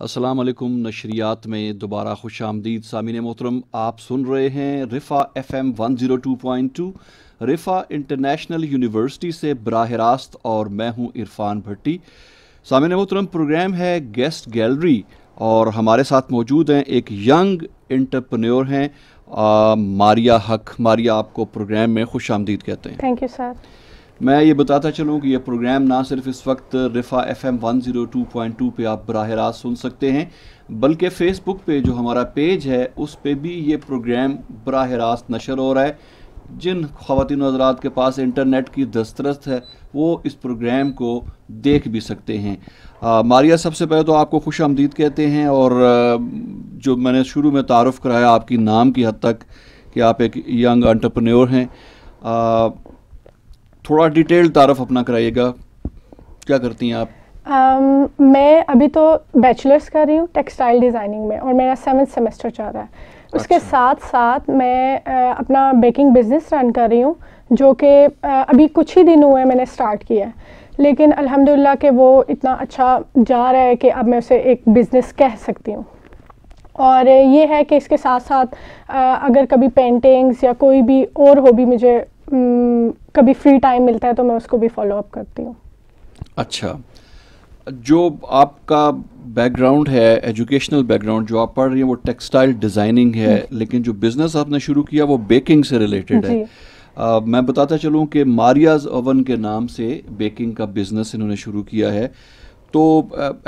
अस्सलाम वालेकुम। नशरियात में दोबारा खुश आमदीद सामीन मोहतरम। आप सुन रहे हैं रिफ़ा FM 102.2 रिफ़ा इंटरनेशनल यूनिवर्सिटी से बराह रास्त, और मैं हूं इरफान भट्टी। सामीन मोहतरम, प्रोग्राम है गेस्ट गैलरी और हमारे साथ मौजूद हैं एक यंग एंटरप्रेन्योर हैं मारिया हक। मारिया, आपको प्रोग्राम में खुश आमदीद कहते हैं। Thank you sir. मैं ये बताता चलूँ कि ये प्रोग्राम ना सिर्फ इस वक्त रिफ़ा FM 102.2 पे आप बराह रास्त सुन सकते हैं, बल्कि फ़ेसबुक पे जो हमारा पेज है उस पे भी ये प्रोग्राम बराह रास्त नशर हो रहा है। जिन ख़वातीन हज़रात के पास इंटरनेट की दस्तरस है वो इस प्रोग्राम को देख भी सकते हैं। मारिया, सबसे पहले तो आपको खुश आमदीद कहते हैं, और जो मैंने शुरू में तारुफ़ कराया आपकी नाम की हद तक कि आप एक यंग एंटरप्रेन्योर हैं, थोड़ा डिटेल तारफ़ अपना कराइएगा, क्या करती हैं आप? मैं अभी तो बैचलर्स कर रही हूँ टेक्सटाइल डिज़ाइनिंग में और मेरा 7th सेमेस्टर चल रहा है। उसके साथ साथ मैं अपना बेकिंग बिज़नेस रन कर रही हूँ, जो कि अभी कुछ ही दिन हुए मैंने स्टार्ट किया है, लेकिन अल्हम्दुलिल्लाह कि वो इतना अच्छा जा रहा है कि अब मैं उसे एक बिज़नेस कह सकती हूँ। और ये है कि इसके साथ साथ अगर कभी पेंटिंग्स या कोई भी और हॉबी मुझे कभी फ्री टाइम मिलता है तो मैं उसको भी फॉलो अप करती हूँ। अच्छा, जो आपका बैकग्राउंड है, एजुकेशनल बैकग्राउंड जो आप पढ़ रही हैं वो टेक्सटाइल डिज़ाइनिंग है, लेकिन जो बिज़नेस आपने शुरू किया वो बेकिंग से रिलेटेड है। मैं बताता चलूँ कि मारियाज़ ओवन के नाम से बेकिंग का बिज़नेस इन्होंने शुरू किया है। तो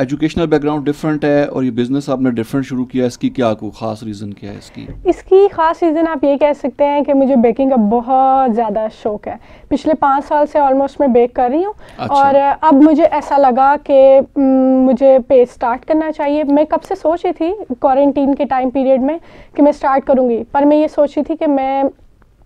एजुकेशनल बैकग्राउंड डिफरेंट है और ये बिज़नेस आपने डिफरेंट शुरू किया, इसकी क्या कोई ख़ास रीज़न क्या है इसकी? इसकी ख़ास रीज़न आप ये कह सकते हैं कि मुझे बेकिंग का बहुत ज़्यादा शौक़ है। पिछले 5 साल से ऑलमोस्ट मैं बेक कर रही हूँ। अच्छा। और अब मुझे ऐसा लगा कि मुझे पेज स्टार्ट करना चाहिए। मैं कब से सोच रही थी क्वारंटीन के टाइम पीरियड में कि मैं स्टार्ट करूँगी, पर मैं ये सोच रही थी कि मैं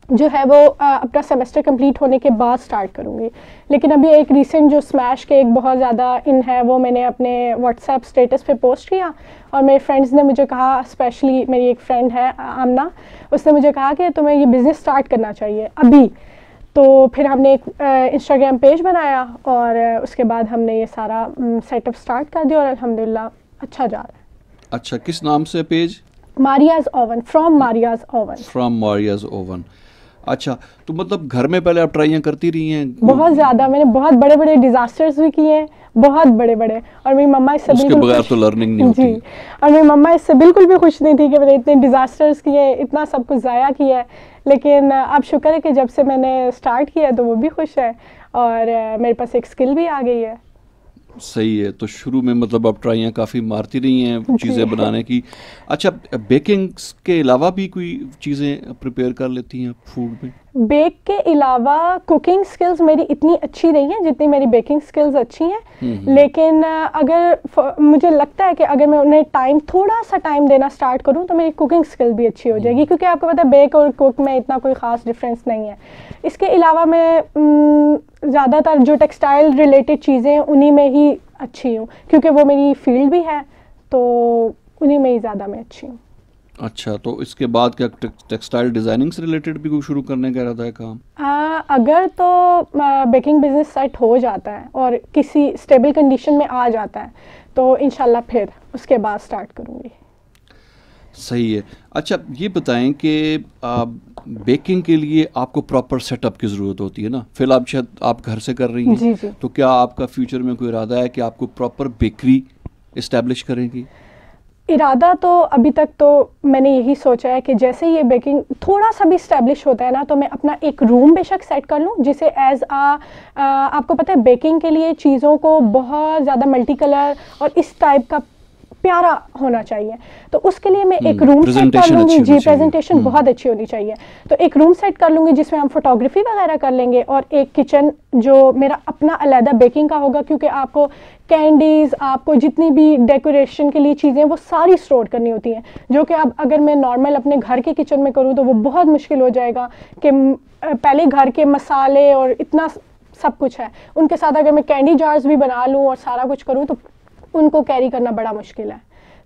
जो है वो अपना सेमेस्टर कंप्लीट होने के बाद स्टार्ट करूँगी। लेकिन अभी एक रीसेंट जो स्मैश केक बहुत ज़्यादा इन है वो मैंने अपने व्हाट्सएप स्टेटस पे पोस्ट किया, और मेरे फ्रेंड्स ने मुझे कहा, स्पेशली मेरी एक फ्रेंड है आमना, उसने मुझे कहा कि तुम्हें ये बिज़नेस स्टार्ट करना चाहिए अभी। तो फिर हमने एक इंस्टाग्राम पेज बनाया और उसके बाद हमने ये सारा सेटअप स्टार्ट कर दिया और अल्हम्दुलिल्लाह अच्छा जा रहा है। अच्छा, किस नाम से page? Maria's Oven, from Maria's Oven. From Maria's Oven. अच्छा, तो मतलब घर में पहले आप ट्राइयाँ करती रही हैं? बहुत ज़्यादा, मैंने बहुत बड़े बड़े डिज़ास्टर्स भी किए हैं, बहुत बड़े बड़े, और मेरी मम्मा इससे बिल्कुल बगैर तो लर्निंग नहीं होती। जी, और मेरी मम्मा इससे बिल्कुल भी खुश नहीं थी कि मैंने इतने डिज़ास्टर्स किए, इतना सब कुछ ज़ाया किया है। लेकिन अब शुक्र है कि जब से मैंने स्टार्ट किया तो वो भी खुश है और मेरे पास एक स्किल भी आ गई है। सही है। तो शुरू में मतलब आप ट्राइयाँ काफ़ी मारती रही हैं चीज़ें बनाने की। अच्छा, बेकिंग के अलावा भी कोई चीज़ें प्रिपेयर कर लेती हैं फूड में? बेक के अलावा कुकिंग स्किल्स मेरी इतनी अच्छी नहीं है जितनी मेरी बेकिंग स्किल्स अच्छी हैं। लेकिन अगर मुझे लगता है कि अगर मैं उन्हें थोड़ा सा टाइम देना स्टार्ट करूं तो मेरी कुकिंग स्किल भी अच्छी हो जाएगी, क्योंकि आपको पता है बेक और कुक में इतना कोई ख़ास डिफरेंस नहीं है। इसके अलावा मैं ज़्यादातर जो टेक्सटाइल रिलेटेड चीज़ें हैं उन्हीं में ही अच्छी हूँ, क्योंकि वो मेरी फील्ड भी है, तो उन्हीं में ही ज़्यादा मैं अच्छी हूँ। अच्छा, तो इसके बाद क्या टेक्सटाइल डिज़ाइनिंग से रिलेटेड भी कुछ शुरू करने का इरादा है काम? अगर तो बेकिंग बिजनेस सेट हो जाता है और किसी स्टेबल कंडीशन में आ जाता है तो इंशाल्लाह फिर उसके बाद स्टार्ट करूँगी। सही है। अच्छा, ये बताएं कि बेकिंग के लिए आपको प्रॉपर सेटअप की ज़रूरत होती है ना। फिलहाल शायद आप घर से कर रही हैं। जी जी। तो क्या आपका फ्यूचर में कोई इरादा है कि आपको प्रॉपर बेकरी इस्टेब्लिश करेंगी? इरादा तो अभी तक तो मैंने यही सोचा है कि जैसे ये बेकिंग थोड़ा सा भी इस्टेब्लिश होता है ना तो मैं अपना एक रूम बेशक सेट कर लूँ, जिसे आपको पता है बेकिंग के लिए चीज़ों को बहुत ज़्यादा मल्टी कलर और इस टाइप का प्यारा होना चाहिए, तो उसके लिए मैं एक रूम सेट कर लूँगी। जी, प्रेजेंटेशन बहुत अच्छी होनी चाहिए, तो एक रूम सेट कर लूँगी जिसमें हम फोटोग्राफी वगैरह कर लेंगे, और एक किचन जो मेरा अपना अलहदा बेकिंग का होगा, क्योंकि आपको कैंडीज़, आपको जितनी भी डेकोरेशन के लिए चीज़ें वो सारी स्टोर करनी होती हैं, जो कि अब अगर मैं नॉर्मल अपने घर के किचन में करूँ तो वो बहुत मुश्किल हो जाएगा कि पहले घर के मसाले और इतना सब कुछ है, उनके साथ अगर मैं कैंडी जार्स भी बना लूँ और सारा कुछ करूँ तो उनको कैरी करना बड़ा मुश्किल है।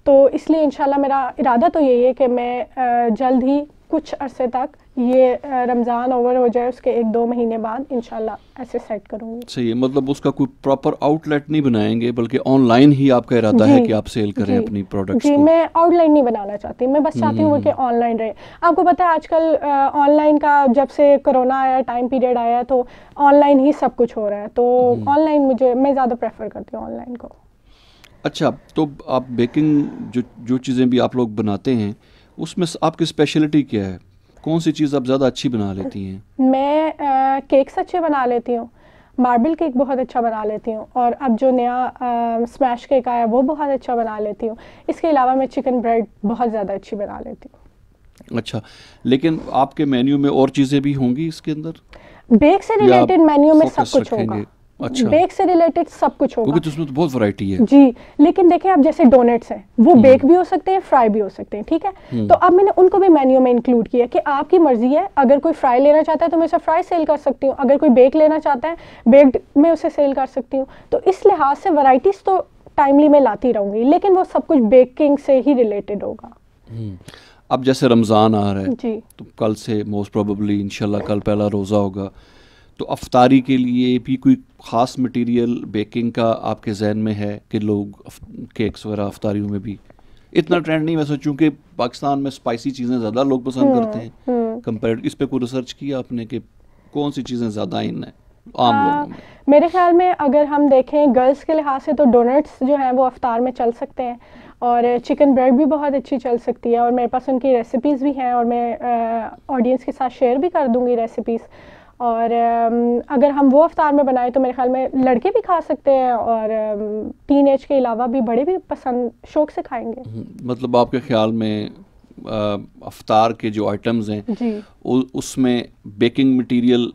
तो इसलिए इंशाल्लाह मेरा इरादा तो यही है कि मैं जल्द ही कुछ अरसे तक, ये रमज़ान ओवर हो जाए उसके 1-2 महीने बाद इंशाल्लाह ऐसे सेट करूँगी। सही है, मतलब उसका कोई प्रॉपर आउटलेट नहीं बनाएंगे, बल्कि ऑनलाइन ही आपका इरादा है कि आप सेल करें अपनी प्रोडक्ट्स जी, को। मैं आउटलाइन नहीं बनाना चाहती, मैं बस चाहती हूँ कि ऑनलाइन रहे। आपको पता है आजकल ऑनलाइन का, जब से कोरोना आया, टाइम पीरियड आया, तो ऑनलाइन ही सब कुछ हो रहा है, तो ऑनलाइन मैं ज़्यादा प्रेफर करती हूँ ऑनलाइन को। अच्छा, तो आप बेकिंग जो चीज़ें भी आप लोग बनाते हैं उसमें आपकी स्पेशलिटी क्या है? कौन सी चीज़ आप ज़्यादा अच्छी बना लेती हैं? मैं केक्स अच्छे बना लेती हूँ, मार्बल केक बहुत अच्छा बना लेती हूँ, और अब जो नया स्मैश केक आया वो बहुत अच्छा बना लेती हूँ। इसके अलावा मैं चिकन ब्रेड बहुत ज़्यादा अच्छी बना लेती हूँ। अच्छा, लेकिन आपके मेन्यू में और चीज़ें भी होंगी इसके अंदर? बेक से रिलेटेड मेन्यू में सब कुछ रखेंगे? होगा। अच्छा, बेक से रिलेटेड सब कुछ होगा, क्योंकि उसमें तो बहुत वैरायटी है। जी। लेकिन देखिए, अब जैसे डोनट्स हैं, वो बेक भी हो सकते हैं, फ्राई भी हो सकते हैं, ठीक है। तो अब मैंने उनको भी मेन्यू में इंक्लूड किया कि आपकी मर्जी है, अगर कोई फ्राई लेना चाहता है तो मैं उसे फ्राई सेल कर सकती हूँ, अगर कोई बेक लेना चाहता है बेक्ड मैं उसे सेल कर सकती हूँ। तो इस लिहाज से वैरायटीज तो टाइमली मैं लाती रहूँगी, लेकिन वो सब कुछ बेकिंग से ही रिलेटेड होगा। अब जैसे रमज़ान आ रहा है जी, तो कल से मोस्ट प्रोबेबली इंशाल्लाह कल पहला रोज़ा होगा, तो अफ्तारी के लिए भी कोई ख़ास मटेरियल बेकिंग का आपके जहन में है कि लोग केक्स वगैरह अफ्तारियों में भी? इतना ट्रेंड नहीं, मैं सोचूं कि पाकिस्तान में स्पाइसी चीज़ें ज़्यादा लोग पसंद करते हैं कंपेयर, इस पे कोई रिसर्च किया आपने कि कौन सी चीज़ें ज़्यादा इन है आम लोगों में? मेरे ख्याल में अगर हम देखें गर्ल्स के लिहाज से तो डोनट्स जो हैं वो अफ्तार में चल सकते हैं, और चिकन ब्रेड भी बहुत अच्छी चल सकती है, और मेरे पास उनकी रेसिपीज़ भी हैं, और मैं ऑडियंस के साथ शेयर भी कर दूंगी रेसिपीज़। और अगर हम वो अफ्तार में बनाएं तो मेरे ख्याल में लड़के भी खा सकते हैं, और टीनेज के अलावा भी बड़े भी पसंद शौक से खाएंगे। मतलब आपके ख्याल में अफ्तार के जो आइटम्स हैं जी, उसमें बेकिंग मटेरियल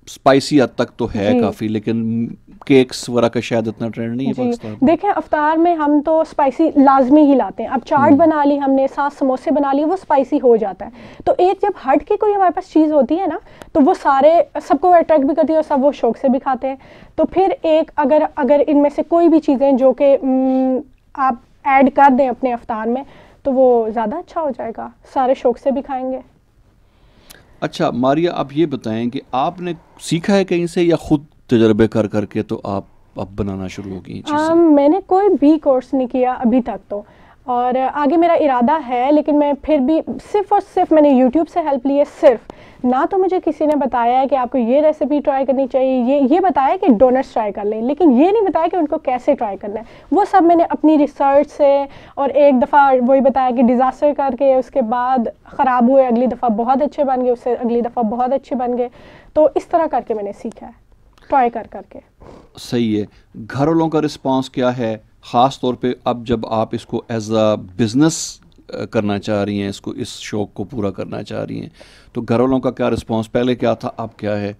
स्पाइसी हद तक तो है काफ़ी, लेकिन केक्स वगैरह का शायद इतना ट्रेंड नहीं है पाकिस्तान में। देखें, अफ्तार में हम तो स्पाइसी लाजमी ही लाते हैं। अब चाट बना ली हमने, साथ समोसे बना लिए, वो स्पाइसी हो जाता है। तो एक जब हट के कोई हमारे पास चीज़ होती है ना, तो वो सारे सबको अट्रैक्ट भी करती है और सब वो शौक से भी खाते हैं। तो फिर एक अगर इनमें से कोई भी चीज़ें जो कि आप ऐड कर दें अपने अफ्तार में, तो वो ज़्यादा अच्छा हो जाएगा, सारे शौक से भी खाएंगे। अच्छा मारिया, आप ये बताएं कि आपने सीखा है कहीं से या खुद तजर्बे कर करके तो आप अब बनाना शुरू हो गई चीज़ें? मैंने कोई भी कोर्स नहीं किया अभी तक तो, और आगे मेरा इरादा है, लेकिन मैं फिर भी सिर्फ़ और सिर्फ मैंने यूट्यूब से हेल्प ली है। सिर्फ ना तो मुझे किसी ने बताया है कि आपको ये रेसिपी ट्राई करनी चाहिए, ये बताया कि डोनट्स ट्राई कर लें, लेकिन ये नहीं बताया कि उनको कैसे ट्राई करना है। वो सब मैंने अपनी रिसर्च से, और एक दफ़ा वही बताया कि डिज़ास्टर करके उसके बाद ख़राब हुए, अगली दफ़ा बहुत अच्छे बन गए, उससे अगली दफ़ा बहुत अच्छे बन गए। तो इस तरह करके मैंने सीखा है, ट्राई करके। सही है। घर वालों का रिस्पांस क्या है, ख़ास तौर पे अब जब आप इसको एज अ बिज़नेस करना चाह रही हैं, इसको इस शौक़ को पूरा करना चाह रही हैं, तो घर वालों का क्या रिस्पांस, पहले क्या था अब क्या है,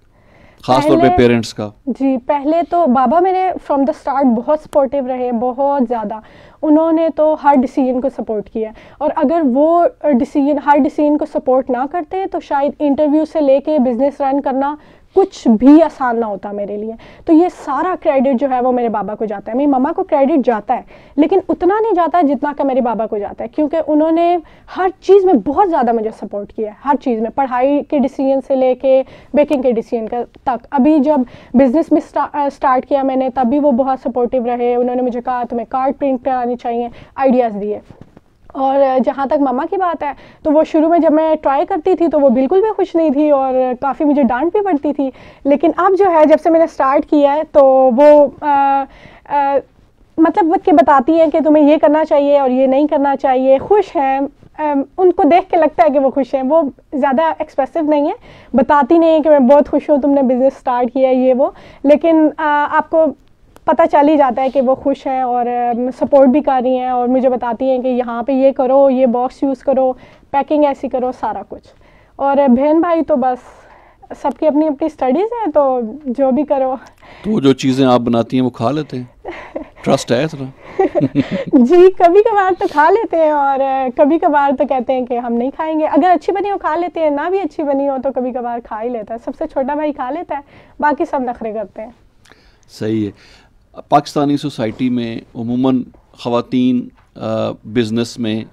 ख़ास तौर पे पेरेंट्स का? जी, पहले तो बाबा मेरे फ्रॉम द स्टार्ट बहुत सपोर्टिव रहे, बहुत ज़्यादा। उन्होंने तो हर डिसीजन को सपोर्ट किया, और अगर वो हर डिसीजन को सपोर्ट ना करते तो शायद इंटरव्यू से लेके बिज़नेस रन करना कुछ भी आसान ना होता मेरे लिए। तो ये सारा क्रेडिट जो है वो मेरे बाबा को जाता है। मेरी मम्मा को क्रेडिट जाता है, लेकिन उतना नहीं जाता जितना का मेरे बाबा को जाता है, क्योंकि उन्होंने हर चीज़ में बहुत ज़्यादा मुझे सपोर्ट किया है, हर चीज़ में, पढ़ाई के डिसीजन से लेके बेकिंग के डिसीजन तक। अभी जब बिज़नेस में स्टार्ट किया मैंने, तब भी वो बहुत सपोर्टिव रहे। उन्होंने मुझे कहा तुम्हें कार्ड प्रिंट करानी चाहिए, आइडियाज़ दिए। और जहाँ तक मम्मा की बात है, तो वो शुरू में जब मैं ट्राई करती थी तो वो बिल्कुल भी खुश नहीं थी, और काफ़ी मुझे डांट भी पड़ती थी। लेकिन अब जो है, जब से मैंने स्टार्ट किया है, तो वो मतलब कि बताती हैं कि तुम्हें ये करना चाहिए और ये नहीं करना चाहिए, खुश हैं। उनको देख के लगता है कि वो खुश हैं। वो ज़्यादा एक्सप्रेसिव नहीं है, बताती नहीं है कि मैं बहुत खुश हूँ, तुमने बिज़नेस स्टार्ट किया है, ये वो, लेकिन आपको पता चल ही जाता है कि वो खुश हैं और सपोर्ट भी कर रही हैं, और मुझे बताती हैं कि यहाँ पे ये करो, ये बॉक्स यूज़ करो, पैकिंग ऐसी करो, सारा कुछ। और बहन भाई तो बस सबकी अपनी अपनी स्टडीज़ है, तो जो भी करो। तो जो चीज़ें आप बनाती हैं वो खा लेते हैं? ट्रस्ट है इतना? जी, कभी कभार तो खा लेते हैं, और कभी कभार तो कहते हैं कि हम नहीं खाएंगे। अगर अच्छी बनी हो खा लेते हैं, ना भी अच्छी बनी हो तो कभी कभार खा ही लेता है। सबसे छोटा भाई खा लेता है, बाकी सब नखरे करते हैं। सही है। पाकिस्तानी सोसाइटी में उमूमन ख़वातीन बिज़नेस में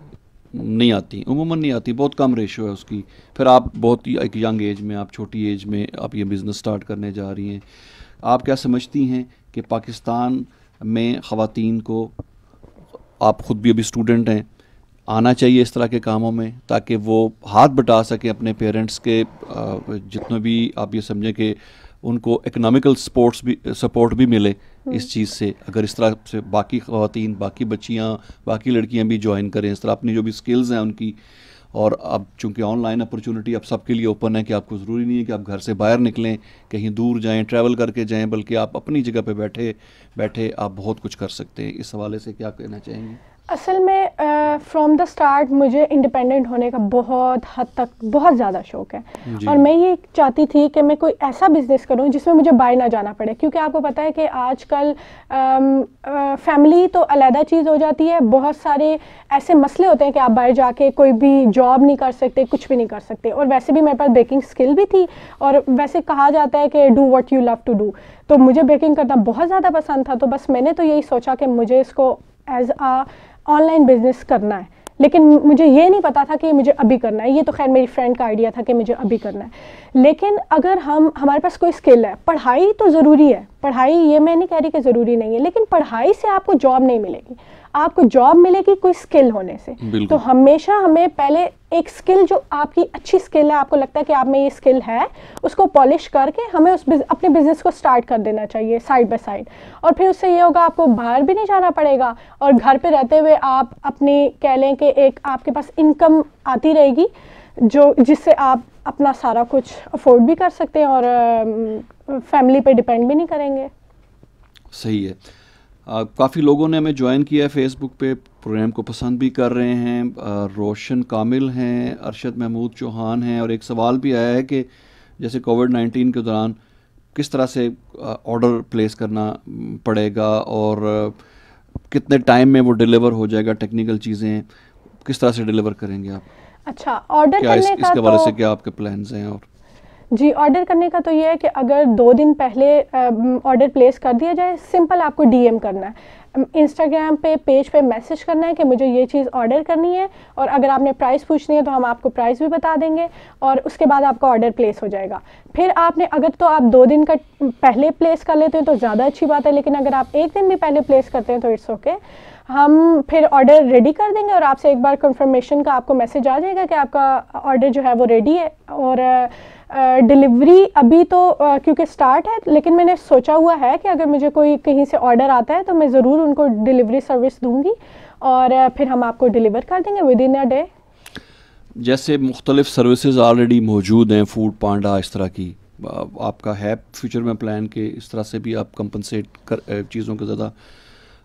नहीं आती, उमूमन नहीं आती, बहुत कम रेशो है उसकी। फिर आप बहुत ही एक यंग एज में, आप छोटी एज में आप ये बिज़नेस स्टार्ट करने जा रही हैं। आप क्या समझती हैं कि पाकिस्तान में ख़वातीन को, आप ख़ुद भी अभी स्टूडेंट हैं, आना चाहिए इस तरह के कामों में ताकि वो हाथ बटा सकें अपने पेरेंट्स के, जितने भी आप ये समझें कि उनको इकोनॉमिकल सपोर्ट भी मिले इस चीज़ से। अगर इस तरह से बाकी ख़वातीन, बाकी बच्चियाँ, बाकी लड़कियाँ भी ज्वाइन करें इस तरह, अपनी जो भी स्किल्स हैं उनकी। और अब चूँकि ऑनलाइन अपॉर्चुनिटी अब सबके लिए ओपन है कि आपको ज़रूरी नहीं है कि आप घर से बाहर निकलें, कहीं दूर जाएं, ट्रैवल करके जाएं, बल्कि आप अपनी जगह पे बैठे बैठे आप बहुत कुछ कर सकते हैं। इस हवाले से क्या कहना चाहेंगे? असल में फ्रॉम द स्टार्ट मुझे इंडिपेंडेंट होने का बहुत हद तक बहुत ज़्यादा शौक़ है, और मैं ये चाहती थी कि मैं कोई ऐसा बिज़नेस करूं जिसमें मुझे बाहर ना जाना पड़े, क्योंकि आपको पता है कि आजकल फैमिली तो अलहदा चीज़ हो जाती है, बहुत सारे ऐसे मसले होते हैं कि आप बाहर जाके कोई भी जॉब नहीं कर सकते, कुछ भी नहीं कर सकते। और वैसे भी मेरे पास बेकिंग स्किल भी थी, और वैसे कहा जाता है कि do what you love to do, तो मुझे बेकिंग करना बहुत ज़्यादा पसंद था। तो बस मैंने तो यही सोचा कि मुझे इसको एज आ ऑनलाइन बिजनेस करना है, लेकिन मुझे ये नहीं पता था कि मुझे अभी करना है। ये तो खैर मेरी फ्रेंड का आइडिया था कि मुझे अभी करना है। लेकिन अगर हमारे पास कोई स्किल है, पढ़ाई तो ज़रूरी है, पढ़ाई ये मैं नहीं कह रही कि ज़रूरी नहीं है, लेकिन पढ़ाई से आपको जॉब नहीं मिलेगी, आपको जॉब मिलेगी कोई स्किल होने से। तो हमेशा हमें पहले एक स्किल, जो आपकी अच्छी स्किल है, आपको लगता है कि आप में ये स्किल है, उसको पॉलिश करके हमें अपने बिजनेस को स्टार्ट कर देना चाहिए साइड बाय साइड। और फिर उससे ये होगा, आपको बाहर भी नहीं जाना पड़ेगा, और घर पे रहते हुए आप अपनी, कह लें कि एक आपके पास इनकम आती रहेगी, जिससे आप अपना सारा कुछ अफोर्ड भी कर सकते हैं और फैमिली पे डिपेंड भी नहीं करेंगे। सही है। काफ़ी लोगों ने हमें ज्वाइन किया है फेसबुक पे, प्रोग्राम को पसंद भी कर रहे हैं। रोशन कामिल हैं, अरशद महमूद चौहान हैं, और एक सवाल भी आया है कि जैसे कोविड-19 के दौरान किस तरह से ऑर्डर प्लेस करना पड़ेगा और कितने टाइम में वो डिलीवर हो जाएगा, टेक्निकल चीज़ें किस तरह से डिलीवर करेंगे आप? अच्छा, ऑर्डर करने का इसके बारे से क्या आपके प्लान्स हैं? और जी, ऑर्डर करने का तो ये है कि अगर 2 दिन पहले ऑर्डर प्लेस कर दिया जाए, सिंपल आपको डीएम करना है, इंस्टाग्राम पे पेज पे मैसेज करना है कि मुझे ये चीज़ ऑर्डर करनी है, और अगर आपने प्राइस पूछनी है तो हम आपको प्राइस भी बता देंगे, और उसके बाद आपका ऑर्डर प्लेस हो जाएगा। फिर आपने, अगर तो आप 2 दिन का पहले प्लेस कर लेते हैं तो ज़्यादा अच्छी बात है, लेकिन अगर आप 1 दिन भी पहले प्लेस करते हैं तो इट्स ओके। हम फिर ऑर्डर रेडी कर देंगे, और आपसे एक बार कंफर्मेशन का आपको मैसेज आ जाएगा कि आपका ऑर्डर जो है वो रेडी है। और डिलीवरी अभी तो क्योंकि स्टार्ट है, लेकिन मैंने सोचा हुआ है कि अगर मुझे कोई कहीं से ऑर्डर आता है तो मैं ज़रूर उनको डिलीवरी सर्विस दूंगी, और फिर हम आपको डिलीवर कर देंगे विद इन अ डे। जैसे मुख्तलिफ सर्विसेज ऑलरेडी मौजूद हैं, फूड पांडा इस तरह की, आपका है फ्यूचर में प्लान कि इस तरह से भी आप कंपनसेट कर चीज़ों को ज़्यादा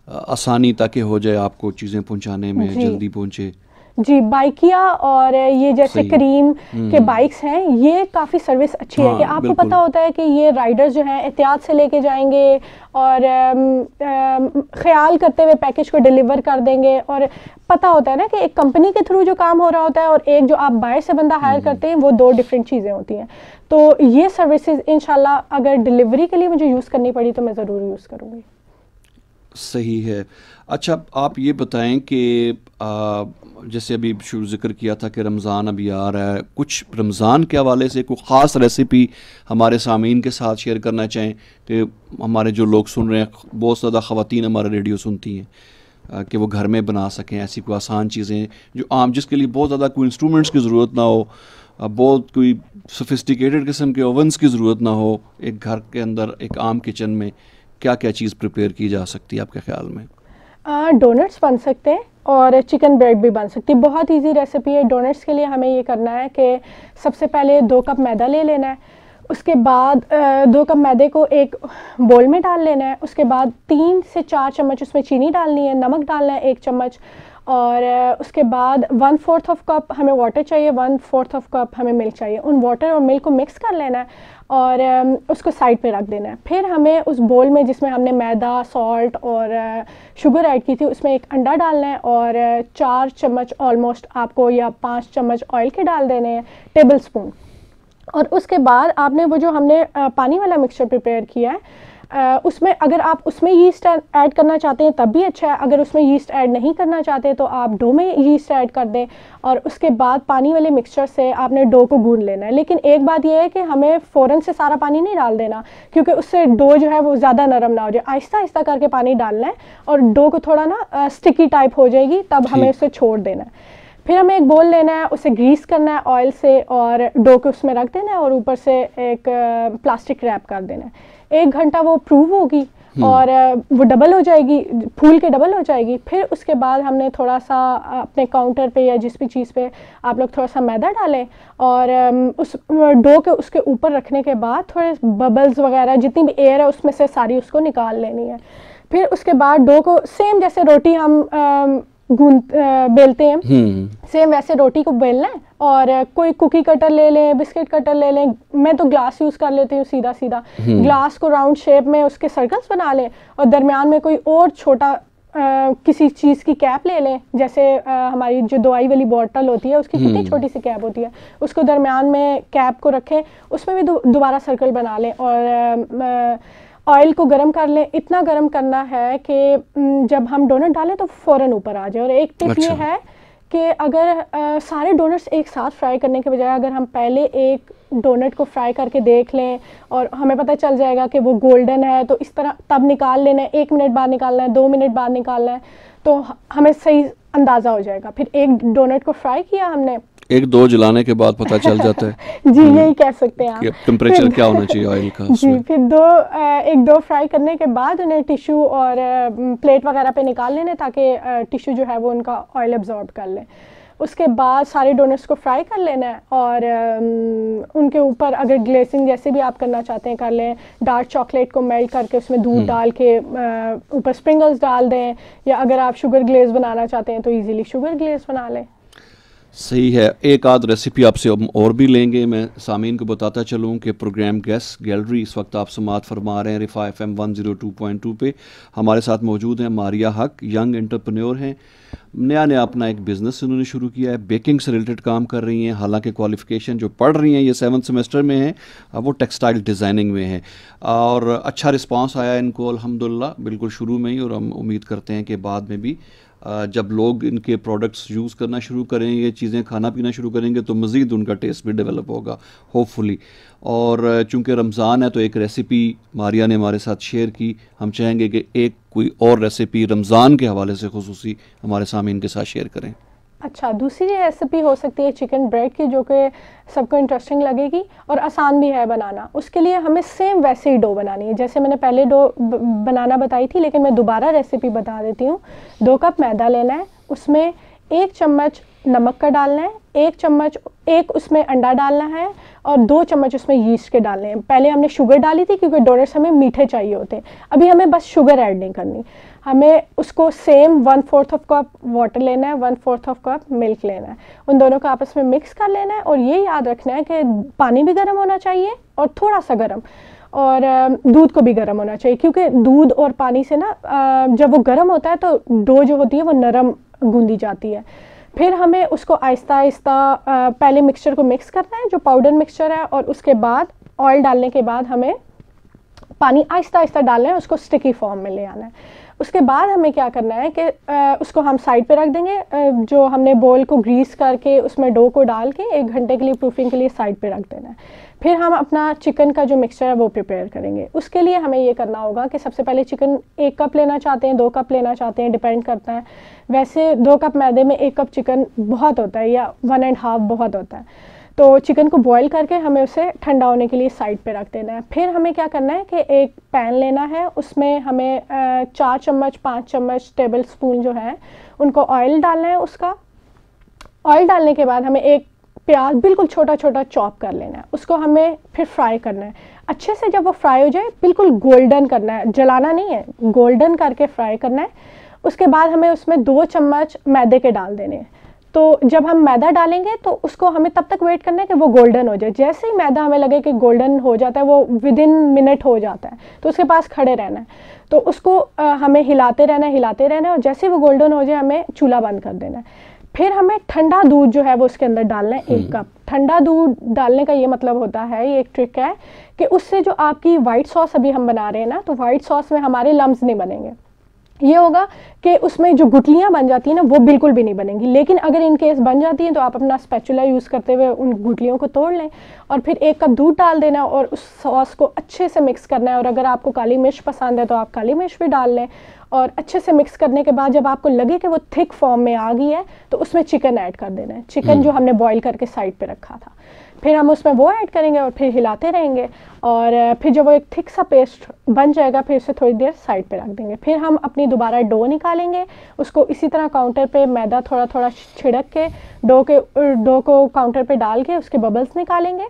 आसानी ताकि हो जाए, आपको चीज़ें पहुंचाने में जल्दी पहुंचे? जी, बाइकिया और ये जैसे करीम के बाइक्स हैं, ये काफ़ी सर्विस अच्छी है कि आपको पता होता है कि ये राइडर्स जो हैं एहतियात से लेके जाएंगे और ख्याल करते हुए पैकेज को डिलीवर कर देंगे। और पता होता है ना कि एक कंपनी के थ्रू जो काम हो रहा होता है और एक जो आप बाहर से बंदा हायर करते हैं, वो 2 डिफरेंट चीज़ें होती हैं। तो ये सर्विसेज इंशाल्लाह अगर डिलीवरी के लिए मुझे यूज़ करनी पड़ी तो मैं ज़रूर यूज़ करूँगी। सही है। अच्छा, आप ये बताएं कि जैसे अभी शुरू जिक्र किया था कि रमज़ान अभी आ रहा है, कुछ रमज़ान के हवाले से कोई ख़ास रेसिपी हमारे सामीन के साथ शेयर करना चाहें कि हमारे जो लोग सुन रहे हैं, बहुत ज़्यादा ख़वातीन हमारा रेडियो सुनती हैं, कि वो घर में बना सकें ऐसी कोई आसान चीज़ें जो आम, जिसके लिए बहुत ज़्यादा कोई इंस्ट्रूमेंट्स की ज़रूरत ना हो, बहुत कोई सोफिस्टिकेटेड किस्म के ओवंस की ज़रूरत ना हो, एक घर के अंदर एक आम किचन में क्या क्या चीज़ प्रिपेयर की जा सकती है आपके ख्याल में? डोनट्स बन सकते हैं और चिकन ब्रेड भी बन सकती है। बहुत इजी रेसिपी है। डोनट्स के लिए हमें ये करना है कि सबसे पहले 2 कप मैदा ले लेना है, उसके बाद 2 कप मैदे को एक बोल में डाल लेना है, उसके बाद 3 से 4 चम्मच उसमें चीनी डालनी है, नमक डालना है 1 चम्मच, और उसके बाद 1/4 ऑफ कप हमें वाटर चाहिए, 1/4 ऑफ कप हमें मिल्क चाहिए। उन वाटर और मिल्क को मिक्स कर लेना है और उसको साइड पे रख देना है। फिर हमें उस बोल में जिसमें हमने मैदा, सॉल्ट और शुगर ऐड की थी, उसमें एक अंडा डालना है और 4 चम्मच ऑलमोस्ट आपको या 5 चम्मच ऑयल के डाल देने हैं, टेबल स्पून। और उसके बाद आपने वो जो हमने पानी वाला मिक्सचर प्रिपेयर किया है, उसमें अगर आप उसमें यीस्ट ऐड करना चाहते हैं तब भी अच्छा है, अगर उसमें यीस्ट ऐड नहीं करना चाहते तो आप डो में यीस्ट ऐड कर दें और उसके बाद पानी वाले मिक्सचर से आपने डो को गूंद लेना है। लेकिन एक बात यह है कि हमें फ़ौरन से सारा पानी नहीं डाल देना, क्योंकि उससे डो जो है वो ज़्यादा नरम ना हो जाए। आहिस्ता आहिस्ता करके पानी डालना है और डो को थोड़ा ना स्टिकी टाइप हो जाएगी, तब हमें उसे छोड़ देना है। फिर हमें एक बोल लेना है, उसे ग्रीस करना है ऑयल से और डो को उसमें रख देना है और ऊपर से एक प्लास्टिक रैप कर देना है। 1 घंटा वो प्रूव होगी और वो डबल हो जाएगी, फूल के डबल हो जाएगी। फिर उसके बाद हमने थोड़ा सा अपने काउंटर पे या जिस भी चीज़ पे आप लोग थोड़ा सा मैदा डालें और उस डो के उसके ऊपर रखने के बाद थोड़े बबल्स वगैरह जितनी भी एयर है उसमें से सारी उसको निकाल लेनी है। फिर उसके बाद डो को सेम जैसे रोटी हम बेलते हैं, सेम वैसे रोटी को बेलना है और कोई कुकी कटर ले लें, बिस्किट कटर ले लें। मैं तो ग्लास यूज़ कर लेती हूँ, सीधा सीधा ग्लास को राउंड शेप में उसके सर्कल्स बना लें और दरमियान में कोई और छोटा किसी चीज़ की कैप ले लें। जैसे हमारी जो दवाई वाली बॉटल होती है उसकी कितनी छोटी सी कैप होती है, उसको दरमियान में कैप को रखें, उसमें भी दोबारा सर्कल बना लें और ऑयल को गरम कर लें। इतना गरम करना है कि जब हम डोनट डालें तो फ़ौरन ऊपर आ जाए। और एक टिप ये है कि अगर सारे डोनट्स एक साथ फ्राई करने के बजाय अगर हम पहले एक डोनट को फ्राई करके देख लें और हमें पता चल जाएगा कि वो गोल्डन है, तो इस तरह तब निकाल लेना है। 1 मिनट बाद निकालना है, 2 मिनट बाद निकालना है, तो हमें सही अंदाज़ा हो जाएगा। फिर एक डोनट को फ्राई किया हमने, 1-2 जलाने के बाद पता चल जाता है जी यही कह सकते हैं आप टेम्परेचर क्या होना चाहिए ऑयल का जी। फिर 1-2 फ्राई करने के बाद उन्हें टिश्यू और प्लेट वगैरह पे निकाल लेने ताकि टिश्यू जो है वो उनका ऑयल एब्जॉर्ब कर ले। उसके बाद सारे डोनट्स को फ्राई कर लेना है और उनके ऊपर अगर ग्लेसिंग जैसे भी आप करना चाहते हैं कर लें। डार्क चॉकलेट को मेल्ट करके उसमें दूध डाल के ऊपर स्प्रिंगल्स डाल दें, या अगर आप शुगर ग्लेज बनाना चाहते हैं तो इजीली शुगर ग्लेज बना लें। सही है। एक आध रेसिपी आपसे हम और भी लेंगे। मैं सामीन को बताता चलूँ कि प्रोग्राम गेस्ट गैलरी इस वक्त आप समात फरमा रहे हैं रिफा FM 102.2 पे। हमारे साथ मौजूद हैं मारिया हक, यंग एंटरप्रेन्योर हैं, नया अपना एक बिज़नेस उन्होंने शुरू किया है, बेकिंग से रिलेटेड काम कर रही हैं। हालांकि क्वालिफ़िकेशन जो पढ़ रही हैं ये 7th सेमेस्टर में है, वो टेक्सटाइल डिज़ाइनिंग में है और अच्छा रिस्पांस आया इनको अल्हम्दुलिल्लाह बिल्कुल शुरू में ही। और हम उम्मीद करते हैं कि बाद में भी जब लोग इनके प्रोडक्ट्स यूज़ करना शुरू करेंगे, ये चीज़ें खाना पीना शुरू करेंगे तो मज़ीद उनका टेस्ट भी डेवलप होगा होपफुली। और चूँकि रमज़ान है तो एक रेसिपी मारिया ने हमारे साथ शेयर की, हम चाहेंगे कि एक कोई और रेसिपी रमज़ान के हवाले से खुसूसी हमारे सामीन के साथ शेयर करें। अच्छा, दूसरी रेसिपी हो सकती है चिकन ब्रेड की, जो कि सबको इंटरेस्टिंग लगेगी और आसान भी है बनाना। उसके लिए हमें सेम वैसे ही डो बनानी है जैसे मैंने पहले डो बनाना बताई थी, लेकिन मैं दोबारा रेसिपी बता देती हूँ। 2 कप मैदा लेना है, उसमें 1 चम्मच नमक का डालना है, 1 चम्मच उसमें अंडा डालना है और 2 चम्मच उसमें यीस्ट के डालने हैं। पहले हमने शुगर डाली थी क्योंकि डोनट्स हमें मीठे चाहिए होते हैं, अभी हमें बस शुगर ऐड नहीं करनी। हमें उसको सेम 1/4 कप वाटर लेना है, 1/4 कप मिल्क लेना है, उन दोनों को आपस में मिक्स कर लेना है। और ये याद रखना है कि पानी भी गर्म होना चाहिए और थोड़ा सा गर्म, और दूध को भी गर्म होना चाहिए, क्योंकि दूध और पानी से ना जब वो गर्म होता है तो डो जो होती है वो नरम गूंदी जाती है। फिर हमें उसको आहिस्ता आहिस्ता पहले मिक्सचर को मिक्स करना है जो पाउडर मिक्सचर है, और उसके बाद ऑयल डालने के बाद हमें पानी आहिस्ता आहिस्ता डालना है, उसको स्टिकी फॉर्म में ले आना है। उसके बाद हमें क्या करना है कि उसको हम साइड पे रख देंगे। जो हमने बोल को ग्रीस करके उसमें डो को डाल के 1 घंटे के लिए प्रूफिंग के लिए साइड पे रख देना है। फिर हम अपना चिकन का जो मिक्सचर है वो प्रिपेयर करेंगे। उसके लिए हमें ये करना होगा कि सबसे पहले चिकन 1 कप लेना चाहते हैं, 2 कप लेना चाहते हैं, डिपेंड करता है। वैसे 2 कप मैदे में 1 कप चिकन बहुत होता है, या 1.5 बहुत होता है। तो चिकन को बॉईल करके हमें उसे ठंडा होने के लिए साइड पे रख देना है। फिर हमें क्या करना है कि एक पैन लेना है, उसमें हमें 4 चम्मच 5 चम्मच टेबल स्पून जो है उनको ऑयल डालना है। उसका ऑयल डालने के बाद हमें एक प्याज बिल्कुल छोटा छोटा चॉप कर लेना है, उसको हमें फिर फ्राई करना है अच्छे से। जब वो फ्राई हो जाए बिल्कुल गोल्डन करना है, जलाना नहीं है, गोल्डन करके फ्राई करना है। उसके बाद हमें उसमें 2 चम्मच मैदे के डाल देने हैं। तो जब हम मैदा डालेंगे तो उसको हमें तब तक वेट करना है कि वो गोल्डन हो जाए। जैसे ही मैदा हमें लगे कि गोल्डन हो जाता है, वो विदिन मिनट हो जाता है, तो उसके पास खड़े रहना है। तो उसको हमें हिलाते रहना है, और जैसे ही वो गोल्डन हो जाए हमें चूल्हा बंद कर देना है। फिर हमें ठंडा दूध जो है वो उसके अंदर डालना है 1 कप। ठंडा दूध डालने का ये मतलब होता है, ये एक ट्रिक है कि उससे जो आपकी वाइट सॉस अभी हम बना रहे हैं ना, तो वाइट सॉस में हमारे लम्स नहीं बनेंगे। ये होगा कि उसमें जो गुठलियाँ बन जाती हैं ना, वो बिल्कुल भी नहीं बनेंगी। लेकिन अगर इन केस बन जाती हैं तो आप अपना स्पैचुला यूज़ करते हुए उन गुठलियों को तोड़ लें और फिर 1 कप दूध डाल देना और उस सॉस को अच्छे से मिक्स करना है। और अगर आपको काली मिर्च पसंद है तो आप काली मिर्च भी डाल लें और अच्छे से मिक्स करने के बाद जब आपको लगे कि वो थिक फॉर्म में आ गई है तो उसमें चिकन ऐड कर देना है, चिकन जो हमने बॉईल करके साइड पे रखा था। फिर हम उसमें वो ऐड करेंगे और फिर हिलाते रहेंगे और फिर जब वो एक थिक सा पेस्ट बन जाएगा फिर उसे थोड़ी देर साइड पे रख देंगे। फिर हम अपनी दोबारा डो निकालेंगे, उसको इसी तरह काउंटर पे मैदा थोड़ा थोड़ा छिड़क के डो को काउंटर पे डाल के उसके बबल्स निकालेंगे।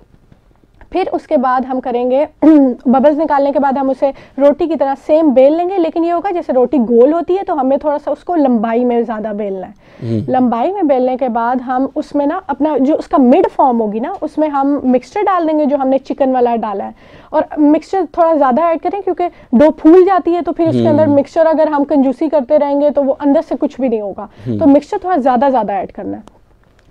फिर उसके बाद हम करेंगे बबल्स निकालने के बाद हम उसे रोटी की तरह सेम बेल लेंगे, लेकिन ये होगा जैसे रोटी गोल होती है तो हमें थोड़ा सा उसको लंबाई में ज़्यादा बेलना है। लंबाई में बेलने के बाद हम उसमें ना अपना जो उसका मिड फॉर्म होगी ना, उसमें हम मिक्सचर डाल देंगे जो हमने चिकन वाला डाला है। और मिक्सचर थोड़ा ज़्यादा ऐड करें क्योंकि डो फूल जाती है तो फिर उसके अंदर मिक्सचर अगर हम कंजूसी करते रहेंगे तो वो अंदर से कुछ भी नहीं होगा। तो मिक्सचर थोड़ा ज़्यादा ऐड करना है।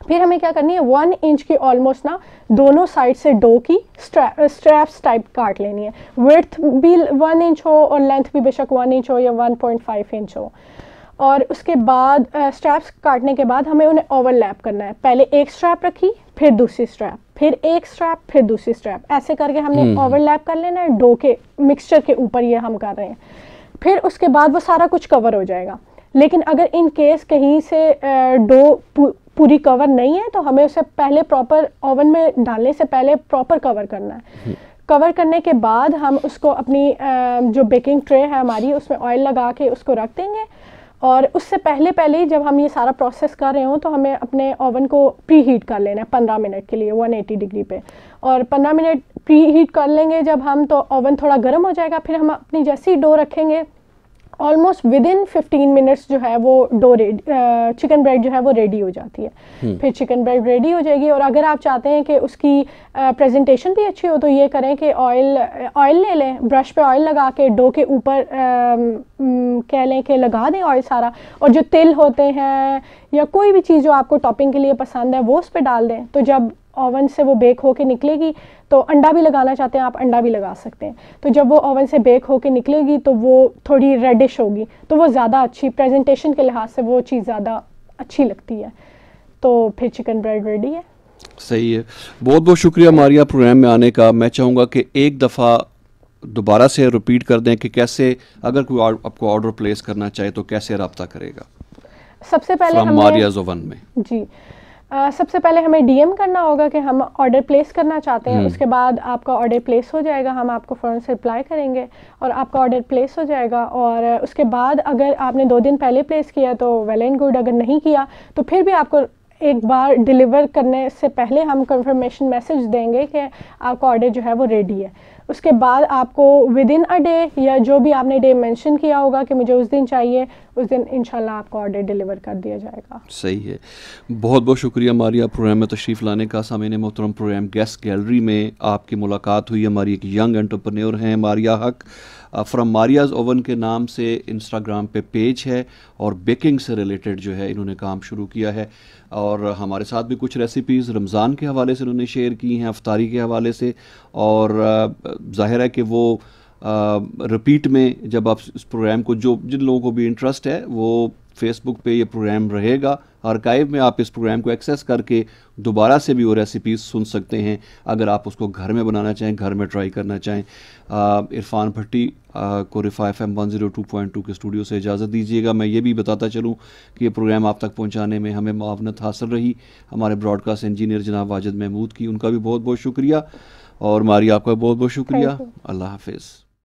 फिर हमें क्या करनी है, 1 इंच की ऑलमोस्ट ना दोनों साइड से डो की स्ट्रैप्स टाइप काट लेनी है। विड्थ भी 1 इंच हो और लेंथ भी बेशक 1 इंच हो या 1.5 इंच हो। और उसके बाद स्ट्रैप्स काटने के बाद हमें उन्हें ओवरलैप करना है। पहले एक स्ट्रैप रखी, फिर दूसरी स्ट्रैप, फिर एक स्ट्रैप, फिर दूसरी स्ट्रैप, ऐसे करके हमने ओवरलैप कर लेना है डो के मिक्सचर के ऊपर। ये हम कर रहे हैं। फिर उसके बाद वो सारा कुछ कवर हो जाएगा। लेकिन अगर इन केस कहीं से डो पूरी कवर नहीं है तो हमें उसे पहले प्रॉपर ओवन में डालने से पहले प्रॉपर कवर करना है। कवर करने के बाद हम उसको अपनी जो बेकिंग ट्रे है हमारी उसमें ऑयल लगा के उसको रख देंगे। और उससे पहले जब हम ये सारा प्रोसेस कर रहे हो तो हमें अपने ओवन को प्री हीट कर लेना है 15 मिनट के लिए 180 डिग्री पे। और 15 मिनट प्री हीट कर लेंगे जब हम, तो ओवन थोड़ा गर्म हो जाएगा। फिर हम अपनी जैसी डो रखेंगे ऑलमोस्ट विदिन 15 मिनट्स जो है वो चिकन ब्रेड जो है वो रेडी हो जाती है। फिर चिकन ब्रेड रेडी हो जाएगी। और अगर आप चाहते हैं कि उसकी प्रेजेंटेशन भी अच्छी हो तो ये करें कि ऑयल ले लें, ब्रश पे ऑयल लगा के डो के ऊपर कह लें कि लगा दें ऑयल सारा, और जो तिल होते हैं या कोई भी चीज़ जो आपको टॉपिंग के लिए पसंद है वो उस पर डाल दें। तो जब ओवन से वो बेक होके निकलेगी, तो अंडा भी लगाना चाहते हैं आप अंडा भी लगा सकते हैं। तो जब वो ओवन से बेक होके निकलेगी तो वो थोड़ी रेडिश होगी, तो वो ज़्यादा अच्छी प्रेजेंटेशन के लिहाज से वो चीज़ ज़्यादा अच्छी लगती है। तो फिर चिकन ब्रेड रेडी है। सही है, बहुत बहुत शुक्रिया मारिया प्रोग्राम में आने का। मैं चाहूँगा कि एक दफ़ा दोबारा से रिपीट कर दें कि कैसे अगर कोई आपको ऑर्डर प्लेस करना चाहे तो कैसे रब्ता करेगा। सबसे पहले हमें मारियाज़ ओवन में जी सबसे पहले हमें डीएम करना होगा कि हम ऑर्डर प्लेस करना चाहते हैं। उसके बाद आपका ऑर्डर प्लेस हो जाएगा, हम आपको फ़ौरन से रिप्लाई करेंगे और आपका ऑर्डर प्लेस हो जाएगा। और उसके बाद अगर आपने 2 दिन पहले प्लेस किया तो वेल एंड गुड, अगर नहीं किया तो फिर भी आपको एक बार डिलीवर करने से पहले हम कंफर्मेशन मैसेज देंगे कि आपका ऑर्डर जो है वो रेडी है। उसके बाद आपको विदिन अ डे या जो भी आपने डे मेंशन किया होगा कि मुझे उस दिन चाहिए, उस दिन इंशाल्लाह आपको ऑर्डर डिलीवर कर दिया जाएगा। सही है, बहुत बहुत शुक्रिया मारिया प्रोग्राम में तशरीफ़ लाने का। सामईन मोहतरम, प्रोग्राम गेस्ट गैलरी में आपकी मुलाकात हुई। हमारी एक यंग एंटरप्रेन्योर हैं मारिया हक। फ्रॉम मारियाज़ ओवन के नाम से इंस्टाग्राम पे पेज है और बेकिंग से रिलेटेड जो है इन्होंने काम शुरू किया है। और हमारे साथ भी कुछ रेसिपीज़ रमज़ान के हवाले से उन्होंने शेयर की हैं, अफ्तारी के हवाले से। और ज़ाहिर है कि वो रिपीट में जब आप इस प्रोग्राम को, जो जिन लोगों को भी इंटरेस्ट है, वो फेसबुक पे ये प्रोग्राम रहेगा, आर्काइव में आप इस प्रोग्राम को एक्सेस करके दोबारा से भी वो रेसिपीज़ सुन सकते हैं अगर आप उसको घर में बनाना चाहें, घर में ट्राई करना चाहें। इरफान भट्टी को रिफा FM 102.2 के स्टूडियो से इजाज़त दीजिएगा। मैं ये भी बताता चलूँ कि ये प्रोग्राम आप तक पहुँचाने में हमें मुआवनत हासिल रही हमारे ब्रॉडकास्ट इंजीनियर जनाब वाजिद महमूद की, उनका भी बहुत बहुत शुक्रिया। और मारिया आपका बहुत बहुत शुक्रिया। अल्लाह हाफिज़।